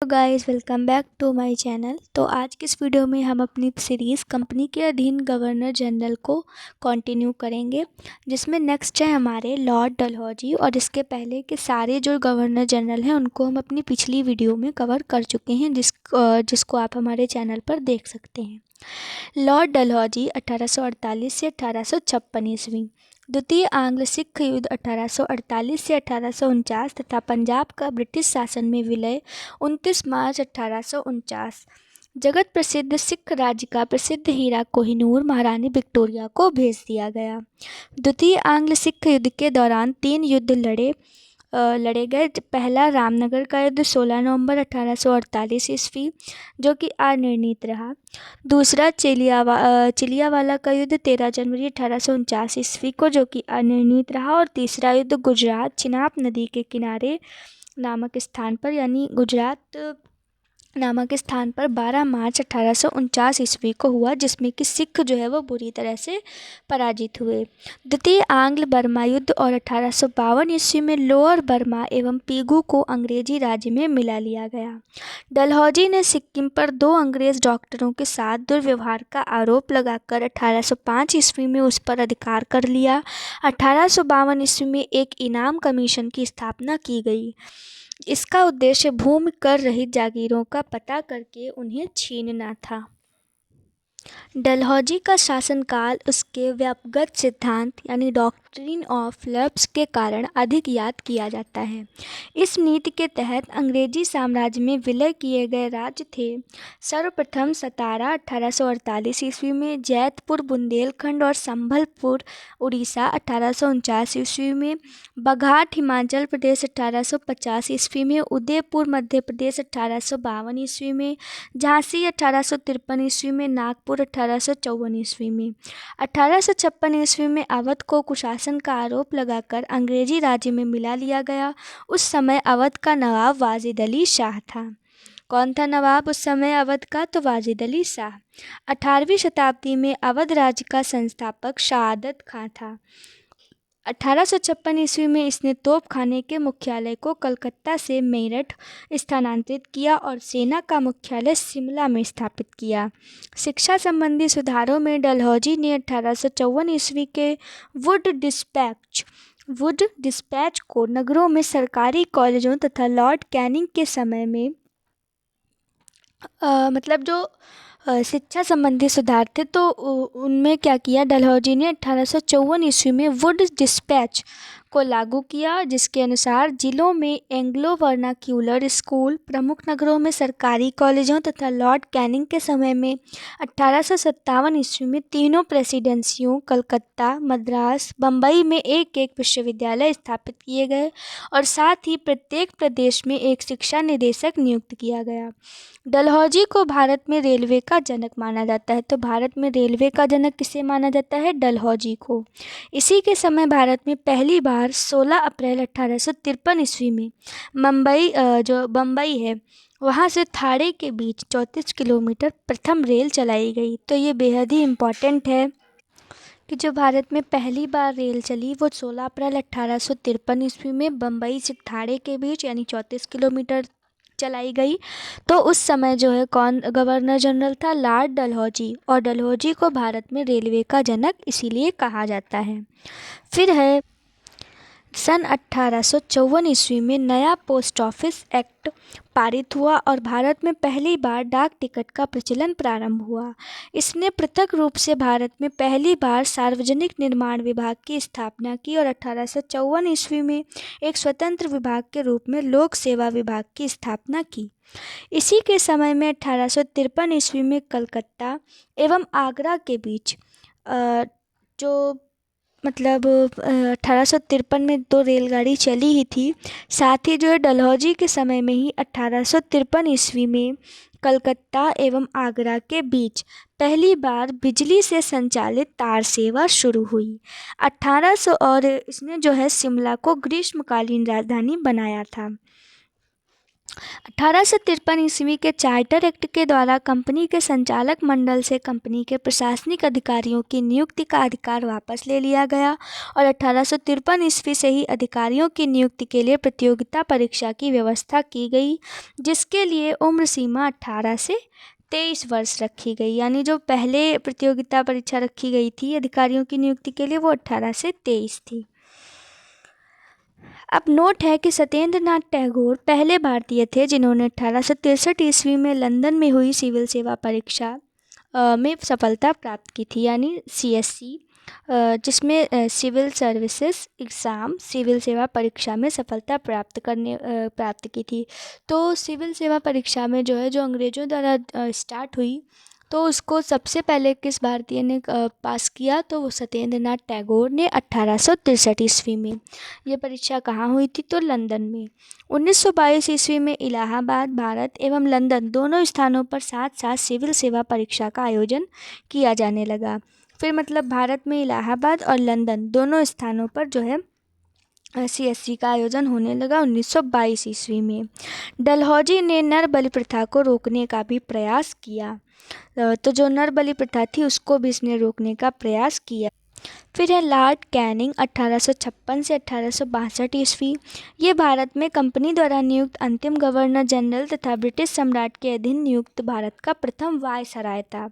Guys, welcome back to my channel. तो आज की इस वीडियो में हम अपनी सीरीज़ कंपनी के अधीन गवर्नर जनरल को कंटिन्यू करेंगे, जिसमें नेक्स्ट है हमारे लॉर्ड डलहौजी। और इसके पहले के सारे जो गवर्नर जनरल हैं उनको हम अपनी पिछली वीडियो में कवर कर चुके हैं, जिसको आप हमारे चैनल पर देख सकते हैं। लॉर्ड डलहौजी 1848 से 1856 ईस्वी। द्वितीय आंग्ल सिख युद्ध 1848 से 1849 तथा पंजाब का ब्रिटिश शासन में विलय 29 मार्च 1849। जगत प्रसिद्ध सिख राज्य का प्रसिद्ध हीरा कोहिनूर महारानी विक्टोरिया को भेज दिया गया। द्वितीय आंग्ल सिख युद्ध के दौरान 3 युद्ध लड़े गए। पहला रामनगर का युद्ध 16 नवंबर 1848 ईस्वी, जो कि अनिर्णीत रहा। दूसरा चिलियावाला का युद्ध 13 जनवरी 1849 ईस्वी को, जो कि अनिर्णीत रहा। और तीसरा युद्ध गुजरात चिनाब नदी के किनारे नामक स्थान पर, यानी गुजरात नामक स्थान पर 12 मार्च 1849 ईस्वी को हुआ, जिसमें कि सिख जो है वो बुरी तरह से पराजित हुए। द्वितीय आंग्ल बर्मा युद्ध और 1852 ईस्वी में लोअर बर्मा एवं पीगू को अंग्रेजी राज्य में मिला लिया गया। डलहौजी ने सिक्किम पर 2 अंग्रेज डॉक्टरों के साथ दुर्व्यवहार का आरोप लगाकर 1805 ईस्वी में उस पर अधिकार कर लिया। 1852 ईस्वी में एक इनाम कमीशन की स्थापना की गई। इसका उद्देश्य भूमि कर रहित जागीरों का पता करके उन्हें छीनना था। डलहौजी का शासनकाल उसके व्यापक सिद्धांत यानी डॉक्ट्रिन ऑफ लैप्स के कारण अधिक याद किया जाता है। इस नीति के तहत अंग्रेजी साम्राज्य में विलय किए गए राज्य थे। सर्वप्रथम सतारा 1848 ईस्वी में, जैतपुर बुंदेलखंड और संभलपुर उड़ीसा 1849 ईस्वी में, बघाट हिमाचल प्रदेश 1850 ईस्वी में, उदयपुर मध्य प्रदेश 1852 ईस्वी में, झांसी 1853 ईस्वी में, नागपुर 1854 ईस्वी में। 1856 ईस्वी में अवध को कुशासन का आरोप लगाकर अंग्रेजी राज्य में मिला लिया गया। उस समय अवध का नवाब वाजिद अली शाह था। कौन था नवाब उस समय अवध का? तो वाजिद अली शाह। 18वीं शताब्दी में अवध राज्य का संस्थापक शहादत खां था। 1856 ईस्वी में इसने तोप खाने के मुख्यालय को कलकत्ता से मेरठ स्थानांतरित किया और सेना का मुख्यालय शिमला में स्थापित किया। शिक्षा संबंधी सुधारों में डलहौजी ने 1854 ईस्वी के वुड डिस्पैच को नगरों में सरकारी कॉलेजों तथा लॉर्ड कैनिंग के समय में जो शिक्षा संबंधी सुधार थे, तो उनमें क्या किया डलहौजी ने 1854 ईस्वी में वुड डिस्पैच को लागू किया, जिसके अनुसार जिलों में एंग्लो वर्नाक्यूलर स्कूल, प्रमुख नगरों में सरकारी कॉलेजों तथा लॉर्ड कैनिंग के समय में 1857 ईस्वी में तीनों प्रेसिडेंसियों कलकत्ता, मद्रास, बम्बई में एक एक विश्वविद्यालय स्थापित किए गए और साथ ही प्रत्येक प्रदेश में एक शिक्षा निदेशक नियुक्त किया गया। डलहौजी को भारत में रेलवे का जनक माना जाता है। तो भारत में रेलवे का जनक किसे माना जाता है? डलहौजी को। इसी के समय भारत में पहली बार 16 अप्रैल 1853 ईस्वी में जो बम्बई है वहाँ से थाड़े के बीच 34 किलोमीटर प्रथम रेल चलाई गई। तो ये बेहद ही इम्पॉर्टेंट है कि जो भारत में पहली बार रेल चली वो 16 अप्रैल 1853 ईस्वी में बम्बई से थाड़े के बीच यानी 34 किलोमीटर चलाई गई। तो उस समय जो है कौन गवर्नर जनरल था? लॉर्ड डलहौजी। और डलहौजी को भारत में रेलवे का जनक इसीलिए कहा जाता है। फिर है सन 1854 ईस्वी में नया पोस्ट ऑफिस एक्ट पारित हुआ और भारत में पहली बार डाक टिकट का प्रचलन प्रारंभ हुआ। इसने पृथक रूप से भारत में पहली बार सार्वजनिक निर्माण विभाग की स्थापना की और 1854 ईस्वी में एक स्वतंत्र विभाग के रूप में लोक सेवा विभाग की स्थापना की। इसी के समय में 1853 ईस्वी में कलकत्ता एवं आगरा के बीच 1853 में 2 रेलगाड़ी चली ही थी। साथ ही जो है डलहौजी के समय में ही 1853 ईस्वी में कलकत्ता एवं आगरा के बीच पहली बार बिजली से संचालित तार सेवा शुरू हुई। 1800 और इसने जो है शिमला को ग्रीष्मकालीन राजधानी बनाया था। 1853 ईस्वी के चार्टर एक्ट के द्वारा कंपनी के संचालक मंडल से कंपनी के प्रशासनिक अधिकारियों की नियुक्ति का अधिकार वापस ले लिया गया और 1853 ईस्वी से ही अधिकारियों की नियुक्ति के लिए प्रतियोगिता परीक्षा की व्यवस्था की गई, जिसके लिए उम्र सीमा 18 से 23 वर्ष रखी गई। यानी जो पहले प्रतियोगिता परीक्षा रखी गई थी अधिकारियों की नियुक्ति के लिए, वो 18 से 23 थी। अब नोट है कि सत्येंद्र नाथ टैगोर पहले भारतीय थे जिन्होंने 1863 ईस्वी में लंदन में हुई सिविल सेवा परीक्षा में सफलता प्राप्त की थी, यानी सीएससी, जिसमें सिविल सर्विसेज एग्ज़ाम सिविल सेवा परीक्षा में सफलता प्राप्त की थी। तो सिविल सेवा परीक्षा में जो है, जो अंग्रेज़ों द्वारा स्टार्ट हुई, तो उसको सबसे पहले किस भारतीय ने पास किया, तो वो सत्येंद्र नाथ टैगोर ने 1863 ईस्वी में। ये परीक्षा कहाँ हुई थी, तो लंदन में। 1922 ईस्वी में इलाहाबाद, भारत एवं लंदन दोनों स्थानों पर साथ साथ सिविल सेवा परीक्षा का आयोजन किया जाने लगा। फिर मतलब भारत में इलाहाबाद और लंदन दोनों स्थानों पर जो है सीएससी का आयोजन होने लगा 1922 ईस्वी में। डलहौजी ने नर बलि प्रथा को रोकने का भी प्रयास किया। तो जो नर बलि प्रथा थी उसको भी इसने रोकने का प्रयास किया। फिर है लॉर्ड कैनिंग 1856 से 1862 ईस्वी। ये भारत में कंपनी द्वारा नियुक्त अंतिम गवर्नर जनरल तथा ब्रिटिश सम्राट के अधीन नियुक्त भारत का प्रथम वायसराय था।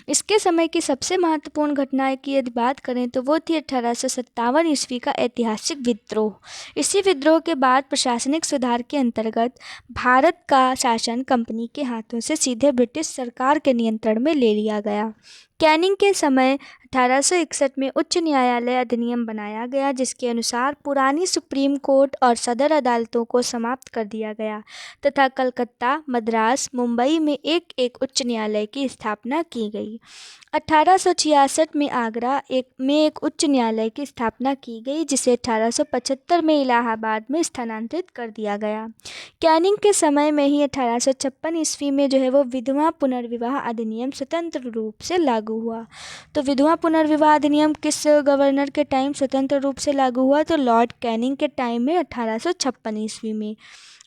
इसके समय की सबसे महत्वपूर्ण घटना की यदि बात करें तो वो थी 1857 ईस्वी का ऐतिहासिक विद्रोह। इसी विद्रोह के बाद प्रशासनिक सुधार के अंतर्गत भारत का शासन कंपनी के हाथों से सीधे ब्रिटिश सरकार के नियंत्रण में ले लिया गया। कैनिंग के समय 1861 में उच्च न्यायालय अधिनियम बनाया गया, जिसके अनुसार पुरानी सुप्रीम कोर्ट और सदर अदालतों को समाप्त कर दिया गया तथा कलकत्ता, मद्रास, मुंबई में एक एक उच्च न्यायालय की स्थापना की गई। 1866 में आगरा में एक उच्च न्यायालय की स्थापना की गई, जिसे 1875 में इलाहाबाद में स्थानांतरित कर दिया गया। कैनिंग के समय में ही 1856 ईस्वी में जो है वो विधवा पुनर्विवाह अधिनियम स्वतंत्र रूप से लागू हुआ। तो विधवा पुनर्विवाह अधिनियम किस गवर्नर के टाइम स्वतंत्र रूप से लागू हुआ, तो लॉर्ड कैनिंग के टाइम में 1856 ईस्वी में।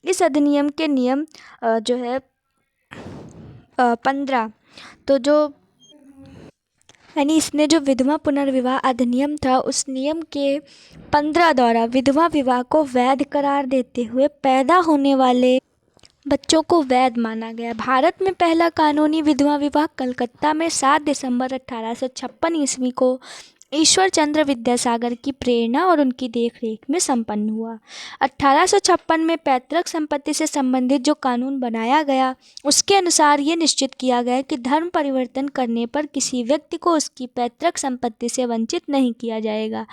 इस अधिनियम के नियम जो है 15, तो जो यानी इसने जो विधवा पुनर्विवाह अधिनियम था उस नियम के 15 द्वारा विधवा विवाह को वैध करार देते हुए पैदा होने वाले बच्चों को वैध माना गया। भारत में पहला कानूनी विधवा विवाह कलकत्ता में 7 दिसंबर 1856 ईस्वी को ईश्वर चंद्र विद्यासागर की प्रेरणा और उनकी देखरेख में संपन्न हुआ। 1856 में पैतृक संपत्ति से संबंधित जो कानून बनाया गया उसके अनुसार ये निश्चित किया गया कि धर्म परिवर्तन करने पर किसी व्यक्ति को उसकी पैतृक संपत्ति से वंचित नहीं किया जाएगा।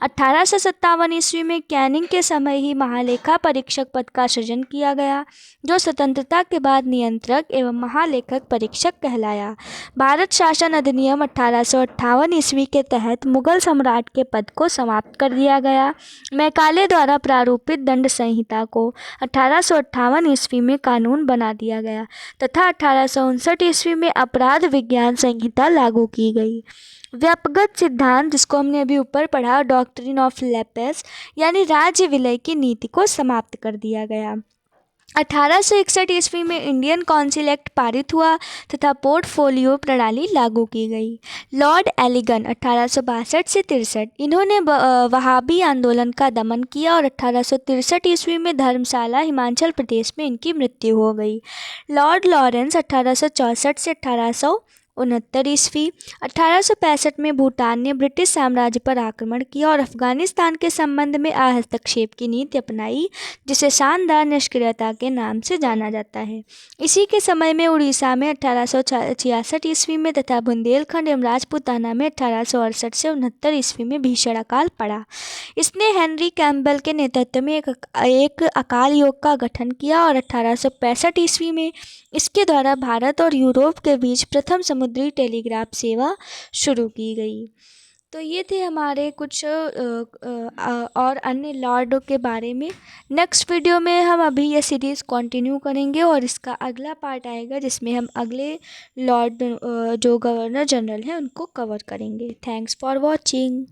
1857 ईस्वी में कैनिंग के समय ही महालेखा परीक्षक पद का सृजन किया गया, जो स्वतंत्रता के बाद नियंत्रक एवं महालेखक परीक्षक कहलाया। भारत शासन अधिनियम 1858 ईस्वी के तहत मुगल सम्राट के पद को समाप्त कर दिया गया। मैकाले द्वारा प्रारूपित दंड संहिता को 1858 ईस्वी में कानून बना दिया गया तथा 1859 ईस्वी में अपराध विज्ञान संहिता लागू की गई। व्यापगत सिद्धांत, जिसको हमने अभी ऊपर पढ़ा, डॉक्ट्रिन ऑफ लेपेस यानी राज्य विलय की नीति को समाप्त कर दिया गया। 1861 ईस्वी में इंडियन काउंसिल एक्ट पारित हुआ तथा पोर्टफोलियो प्रणाली लागू की गई। लॉर्ड एलिगन 1862 से 63, इन्होंने वहाबी आंदोलन का दमन किया और 1863 ईस्वी में धर्मशाला हिमाचल प्रदेश में इनकी मृत्यु हो गई। लॉर्ड लॉरेंस 1864 से 1869 ईस्वी। 1865 में भूटान ने ब्रिटिश साम्राज्य पर आक्रमण किया और अफगानिस्तान के संबंध में हस्तक्षेप की नीति अपनाई, जिसे शानदार निष्क्रियता के नाम से जाना जाता है। इसी के समय में उड़ीसा में 1866 ईस्वी में तथा बुंदेलखंड एवं राजपूताना में 1868 से 69 ईस्वी में भीषण अकाल पड़ा। इसने हेनरी कैम्पबेल के नेतृत्व में एक अकाल योग का गठन किया और 1865 ईस्वी में इसके द्वारा भारत और यूरोप के बीच प्रथम समुद्री टेलीग्राफ सेवा शुरू की गई। तो ये थे हमारे कुछ और अन्य लॉर्डों के बारे में। नेक्स्ट वीडियो में हम अभी ये सीरीज़ कंटिन्यू करेंगे और इसका अगला पार्ट आएगा जिसमें हम अगले लॉर्ड जो गवर्नर जनरल हैं उनको कवर करेंगे। Thanks for watching.